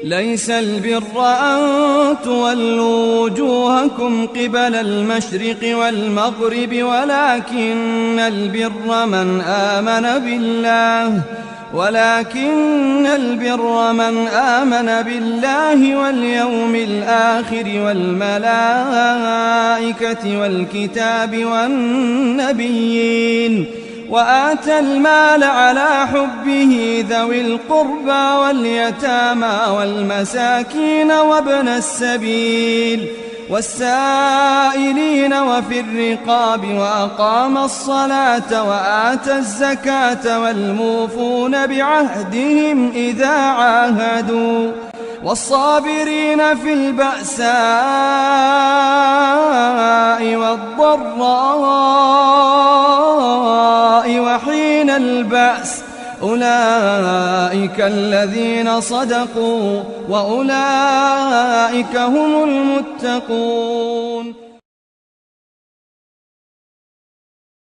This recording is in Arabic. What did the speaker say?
ليس البر أن تولوا وجوهكم قبل المشرق والمغرب ولكن البر من آمن بالله واليوم الآخر والملائكة والكتاب والنبيين وآتى المال على حبه ذوي القربى واليتامى والمساكين وابن السبيل والسائلين وفي الرقاب وأقام الصلاة وآتى الزكاة والموفون بعهدهم إذا عاهدوا والصابرين في البأساء والضراء وحين البأس أولئك الذين صدقوا وأولئك هم المتقون.